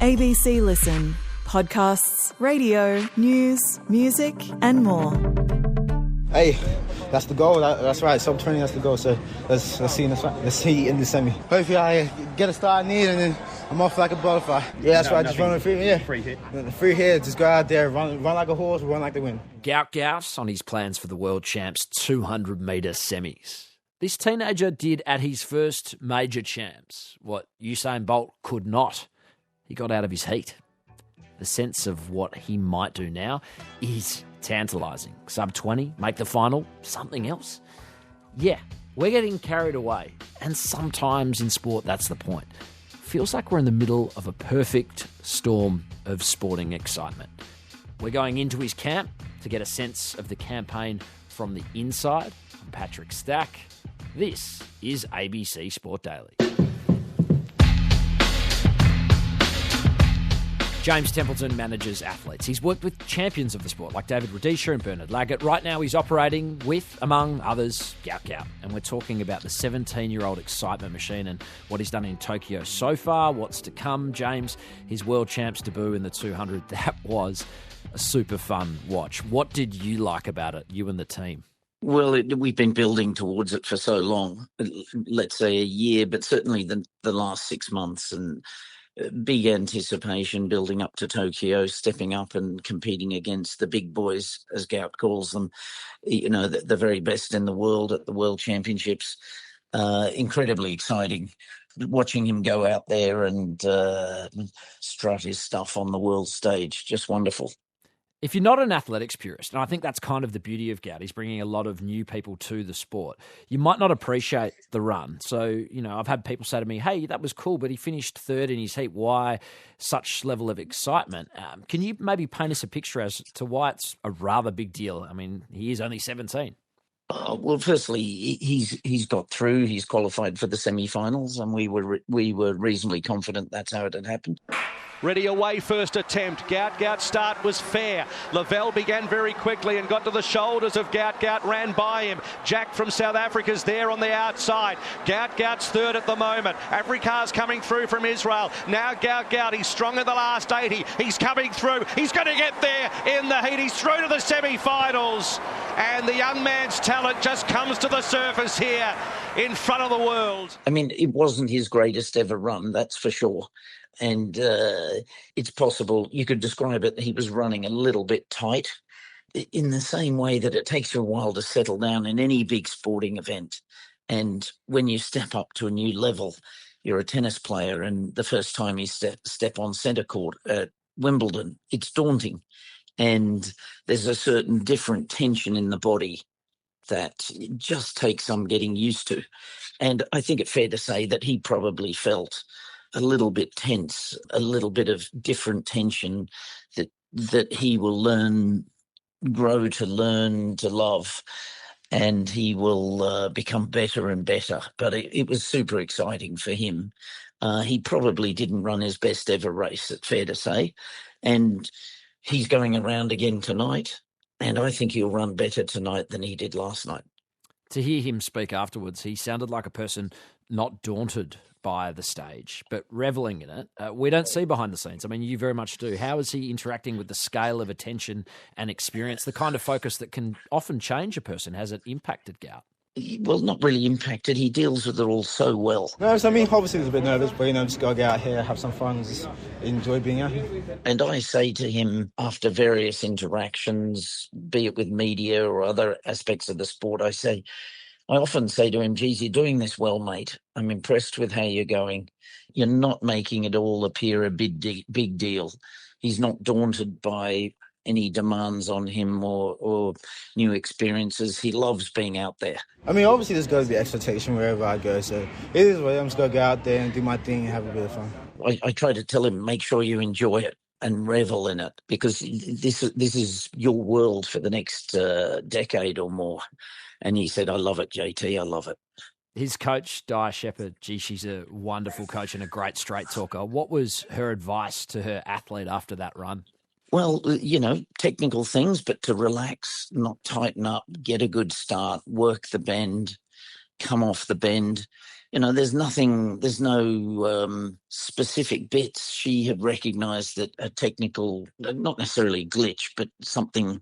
ABC Listen. Podcasts, radio, news, music and more. Hey, that's the goal. That's right. Sub 20. That's the goal. So let's see in the semi. Hopefully I get a start I need and then I'm off like a butterfly. Yeah, that's right. Just run a free hit. The free hit. Just go out there, run like a horse, run like the wind. Gout Gout on his plans for the World Champs 200-metre semis. This teenager did at his first major champs what Usain Bolt could not. He got out of his heat. The sense of what he might do now is tantalising. Sub 20, make the final, something else. Yeah, we're getting carried away. And sometimes in sport, that's the point. Feels like we're in the middle of a perfect storm of sporting excitement. We're going into his camp to get a sense of the campaign from the inside. I'm Patrick Stack. This is ABC Sport Daily. James Templeton manages athletes. He's worked with champions of the sport like David Rudisha and Bernard Lagat. Right now he's operating with, among others, Gout Gout. And we're talking about the 17-year-old excitement machine and what he's done in Tokyo so far, what's to come. James, his World Champs debut in the 200, that was a super fun watch. What did you like about it, you and the team? Well, we've been building towards it for so long, let's say a year, but certainly the last 6 months, and big anticipation building up to Tokyo, stepping up and competing against the big boys, as Gout calls them, you know, the very best in the world at the World Championships. Incredibly exciting. Watching him go out there and strut his stuff on the world stage, just wonderful. If you're not an athletics purist, and I think that's kind of the beauty of Gout, he's bringing a lot of new people to the sport, you might not appreciate the run. So, you know, I've had people say to me, hey, that was cool, but he finished third in his heat. Why such level of excitement? Can you maybe paint us a picture as to why it's a rather big deal? I mean, he is only 17. Well, firstly, he's got through. He's qualified for the semi-finals, and we were reasonably confident that's how it had happened. Ready away first attempt. Gout Gout start was fair. Lavelle began very quickly and got to the shoulders of Gout Gout, ran by him. Jack from South Africa's there on the outside. Gout Gout's third at the moment. Afrika's coming through from Israel. Now Gout Gout, he's strong at the last 80. He's coming through. He's going to get there in the heat. He's through to the semi-finals. And the young man's talent just comes to the surface here in front of the world. I mean, it wasn't his greatest ever run, that's for sure. And it's possible you could describe it, he was running a little bit tight in the same way that it takes you a while to settle down in any big sporting event. And when you step up to a new level, you're a tennis player, and the first time you step on centre court at Wimbledon, it's daunting. And there's a certain different tension in the body that just takes some getting used to. And I think it's fair to say that he probably felt a little bit tense, a little bit of different tension that he will grow to learn to love, and he will become better and better. But it was super exciting for him. He probably didn't run his best ever race, it's fair to say. And he's going around again tonight, and I think he'll run better tonight than he did last night. To hear him speak afterwards, he sounded like a person not daunted by the stage, but reveling in it. We don't see behind the scenes. I mean, you very much do. How is he interacting with the scale of attention and experience, the kind of focus that can often change a person? Has it impacted Gout? Well, not really impacted. He deals with it all so well. Nervous, I mean, obviously he was a bit nervous, but, you know, just got to get out here, have some fun, just enjoy being out here. And I say to him after various interactions, be it with media or other aspects of the sport, I often say to him, geez, you're doing this well, mate. I'm impressed with how you're going. You're not making it all appear a big deal. He's not daunted by any demands on him or new experiences. He loves being out there. I mean, obviously this goes the expectation wherever I go. So it is what I'm just going to go out there and do my thing and have a bit of fun. I try to tell him, make sure you enjoy it and revel in it, because this is your world for the next decade or more. And he said, I love it, JT, I love it. His coach, Di Shepherd, she's a wonderful coach and a great straight talker. What was her advice to her athlete after that run? Well, you know, technical things, but to relax, not tighten up, get a good start, work the bend, come off the bend. there's no specific bits. She had recognised that a technical, not necessarily glitch, but something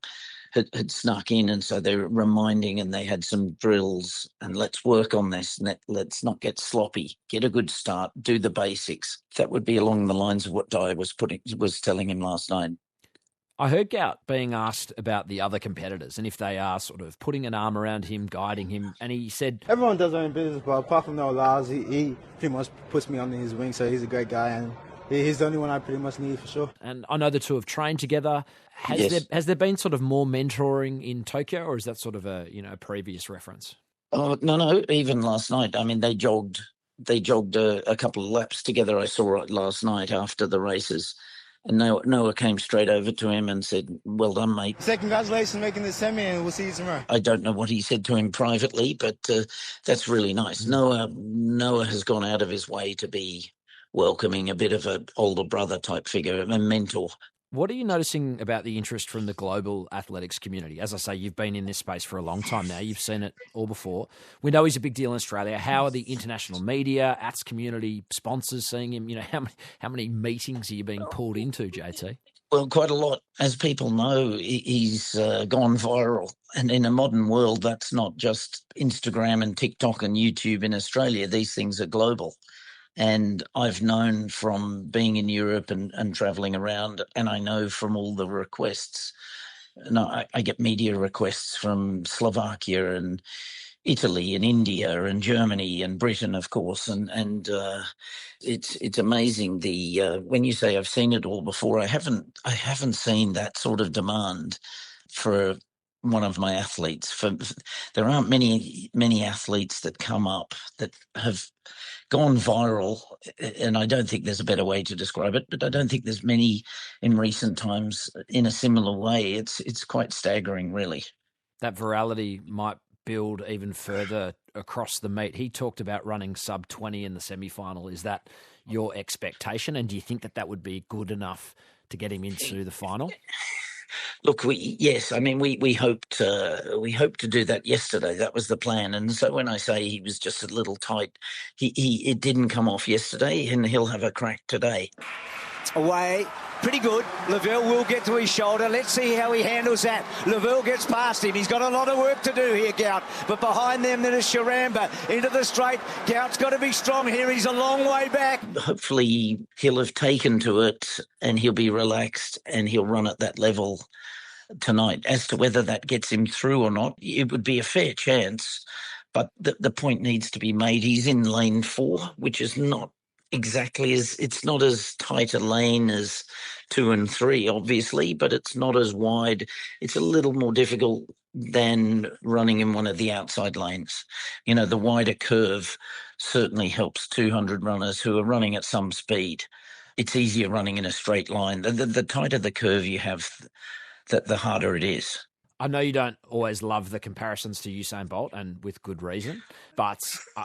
had snuck in, and so they were reminding, and they had some drills, and let's work on this, and let's not get sloppy, get a good start, do the basics. That would be along the lines of what Dyer was telling him last night. I heard Gout being asked about the other competitors and if they are sort of putting an arm around him, guiding him, and he said... Everyone does their own business, but apart from Noah Lyles, he pretty much puts me under his wing, so he's a great guy, and he's the only one I pretty much need for sure. And I know the two have trained together. Has there been sort of more mentoring in Tokyo, or is that sort of a previous reference? Oh, no, even last night. I mean, they jogged a couple of laps together. I saw it last night after the races. And Noah came straight over to him and said, "Well done, mate." He said, "Congratulations on making the semi, and we'll see you tomorrow." I don't know what he said to him privately, but that's really nice. Noah has gone out of his way to be welcoming, a bit of an older brother type figure, a mentor. What are you noticing about the interest from the global athletics community? As I say, you've been in this space for a long time now. You've seen it all before. We know he's a big deal in Australia. How are the international media, ATS community, sponsors seeing him? How many meetings are you being pulled into, JT? Well, quite a lot. As people know, he's gone viral. And in a modern world, that's not just Instagram and TikTok and YouTube in Australia. These things are global. And I've known from being in Europe and traveling around, and I know from all the requests. And I get media requests from Slovakia and Italy and India and Germany and Britain, of course. And it's amazing. When you say I've seen it all before, I haven't seen that sort of demand for one of my athletes. There aren't many athletes that come up that have gone viral, and I don't think there's a better way to describe it, but I don't think there's many in recent times in a similar way. It's quite staggering, really. That virality might build even further across the meet. He talked about running sub 20 in the semi-final. Is that your expectation, and do you think that would be good enough to get him into the final? Look, we hoped to do that yesterday. That was the plan. And so when I say he was just a little tight, it didn't come off yesterday, and he'll have a crack today. Away, pretty good. Lavelle will get to his shoulder. Let's see how he handles that. Lavelle gets past him. He's got a lot of work to do here, Gout. But behind them, then is Sharamba into the straight. Gout's got to be strong here. He's a long way back. Hopefully he'll have taken to it, and he'll be relaxed, and he'll run at that level tonight. As to whether that gets him through or not, it would be a fair chance. But the point needs to be made. He's in lane 4, which is not exactly it's not as tight a lane as 2 and 3, obviously, but it's not as wide. It's a little more difficult than running in one of the outside lanes. The wider curve certainly helps 200 runners who are running at some speed. It's easier running in a straight line. The tighter the curve you have, the harder it is. I know you don't always love the comparisons to Usain Bolt, and with good reason, but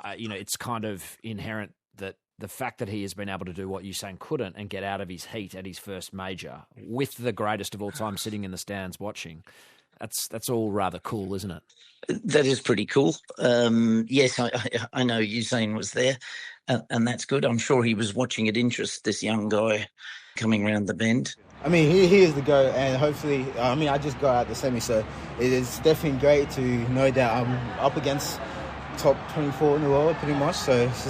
it's kind of inherent that the fact that he has been able to do what Usain couldn't and get out of his heat at his first major with the greatest of all time sitting in the stands watching, that's all rather cool, isn't it? That is pretty cool. Yes, I know Usain was there, and that's good. I'm sure he was watching at interest, this young guy coming around the bend. I mean, he is the GOAT, and hopefully, I just got out the semi, so it is definitely great to know that I'm up against top 24 in the world, pretty much. So it's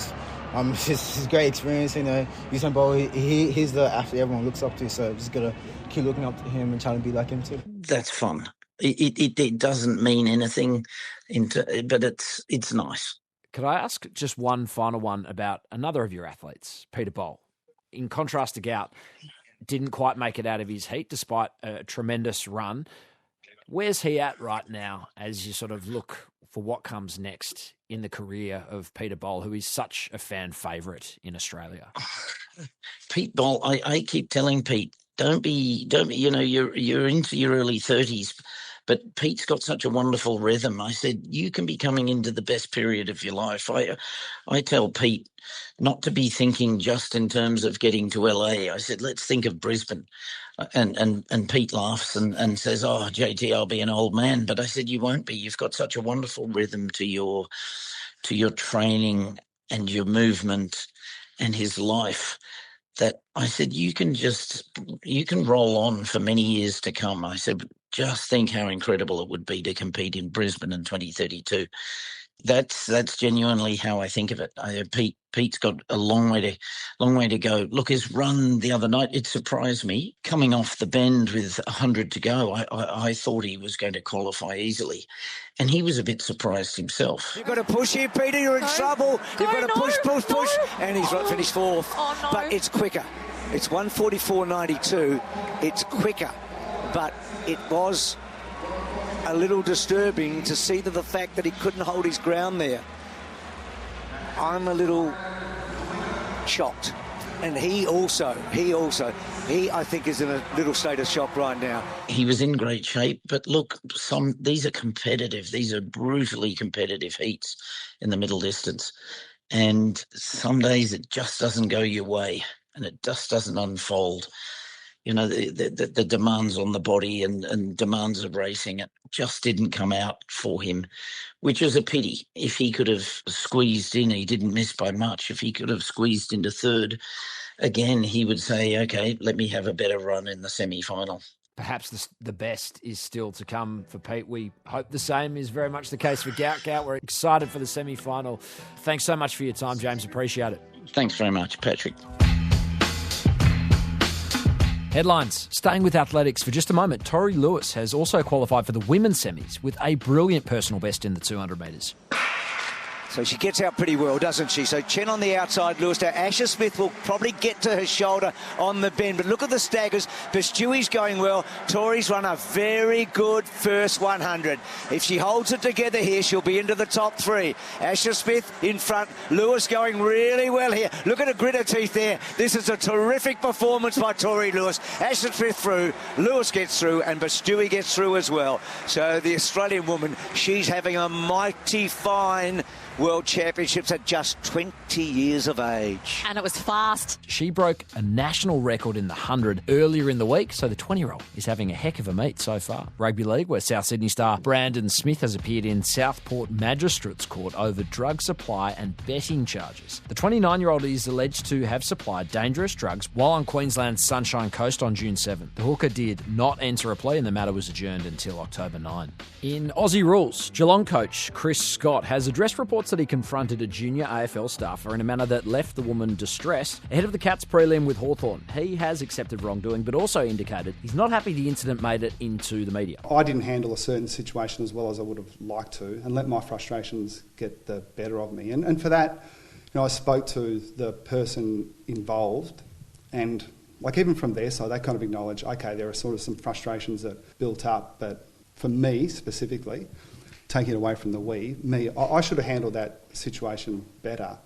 just a great experience. Usain Bolt, he's the athlete everyone looks up to, so just got to keep looking up to him and trying to be like him too. That's fun. It doesn't mean anything, but it's nice. Could I ask just one final one about another of your athletes, Peter Bolt? In contrast to Gout, didn't quite make it out of his heat despite a tremendous run. Where's he at right now as you sort of look for what comes next in the career of Peter Bolt, who is such a fan favourite in Australia? Pete Bolt, I keep telling Pete, don't be, you're into your early 30s, but Pete's got such a wonderful rhythm. I said, you can be coming into the best period of your life. I tell Pete not to be thinking just in terms of getting to LA. I said, let's think of Brisbane. And Pete laughs and says, oh, JT, I'll be an old man. But I said, you won't be. You've got such a wonderful rhythm to your training, and your movement and his life that I said, you can roll on for many years to come. I said, just think how incredible it would be to compete in Brisbane in 2032. That's genuinely how I think of it. Pete's got a long way to go. Look, his run the other night, it surprised me. Coming off the bend with 100 to go, I thought he was going to qualify easily, and he was a bit surprised himself. You've got to push here, Peter. You're in trouble. You've got to push, and he's finished fourth. Oh, no. But it's quicker. It's 1:44.92. It's quicker, but it was a little disturbing to see the fact that he couldn't hold his ground there. I'm a little shocked. And he also, I think, is in a little state of shock right now. He was in great shape, but look, these are competitive. These are brutally competitive heats in the middle distance. And some days it just doesn't go your way and it just doesn't unfold. You know, the demands on the body and demands of racing, it just didn't come out for him, which was a pity. If he could have squeezed in, he didn't miss by much. If he could have squeezed into third, again, he would say, okay, let me have a better run in the semi-final. Perhaps the best is still to come for Pete. We hope the same is very much the case for Gout Gout. We're excited for the semi-final. Thanks so much for your time, James. Appreciate it. Thanks very much, Patrick. Headlines. Staying with athletics for just a moment, Tori Lewis has also qualified for the women's semis with a brilliant personal best in the 200 metres. So she gets out pretty well, doesn't she? So Chen on the outside, Lewis. Now Asher Smith will probably get to her shoulder on the bend. But look at the staggers. Bestewie's going well. Tori's run a very good first 100. If she holds it together here, she'll be into the top three. Asher Smith in front. Lewis going really well here. Look at her grit her teeth there. This is a terrific performance by Tori Lewis. Asher Smith through. Lewis gets through and Bestewie gets through as well. So the Australian woman, she's having a mighty fine World Championships at just 20 years of age. And it was fast. She broke a national record in the 100 earlier in the week, so the 20-year-old is having a heck of a meet so far. Rugby League, where South Sydney star Brandon Smith has appeared in Southport Magistrates Court over drug supply and betting charges. The 29-year-old is alleged to have supplied dangerous drugs while on Queensland's Sunshine Coast on June 7. The hooker did not enter a plea and the matter was adjourned until October 9. In Aussie rules, Geelong coach Chris Scott has addressed reports that he confronted a junior AFL staffer in a manner that left the woman distressed ahead of the Cats prelim with Hawthorn. He has accepted wrongdoing, but also indicated he's not happy the incident made it into the media. I didn't handle a certain situation as well as I would have liked to and let my frustrations get the better of me. And for that, I spoke to the person involved and even from their side, they kind of acknowledge, okay, there are sort of some frustrations that built up, but for me specifically, taking it away from I should have handled that situation better.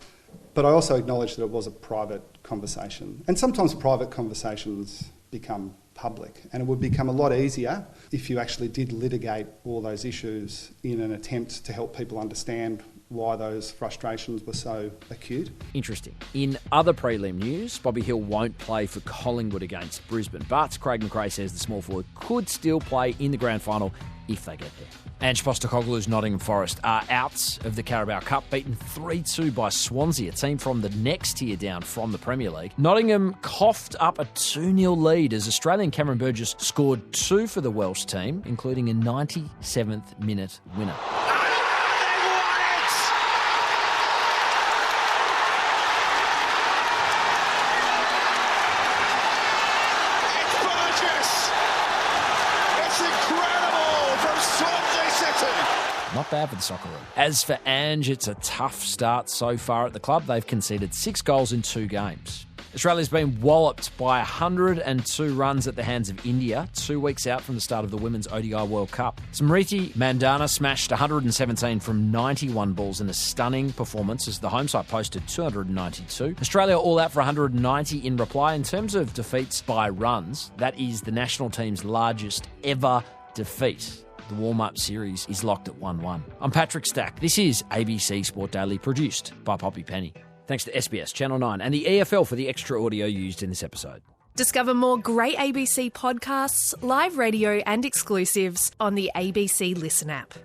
But I also acknowledge that it was a private conversation. And sometimes private conversations become public. And it would become a lot easier if you actually did litigate all those issues in an attempt to help people understand why those frustrations were so acute. Interesting. In other prelim news, Bobby Hill won't play for Collingwood against Brisbane, but Craig McRae says the small forward could still play in the grand final if they get there. Ange Postecoglou's Nottingham Forest are out of the Carabao Cup, beaten 3-2 by Swansea, a team from the next tier down from the Premier League. Nottingham coughed up a 2-0 lead as Australian Cameron Burgess scored 2 for the Welsh team, including a 97th minute winner. Not bad for the soccer room. As for Ange, it's a tough start so far at the club. They've conceded 6 goals in 2 games. Australia's been walloped by 102 runs at the hands of India, 2 weeks out from the start of the Women's ODI World Cup. Smriti Mandana smashed 117 from 91 balls in a stunning performance as the home side posted 292. Australia all out for 190 in reply. In terms of defeats by runs, that is the national team's largest ever defeat. The warm-up series is locked at 1-1. I'm Patrick Stack. This is ABC Sport Daily, produced by Poppy Penny. Thanks to SBS, Channel 9 and the EFL for the extra audio used in this episode. Discover more great ABC podcasts, live radio and exclusives on the ABC Listen app.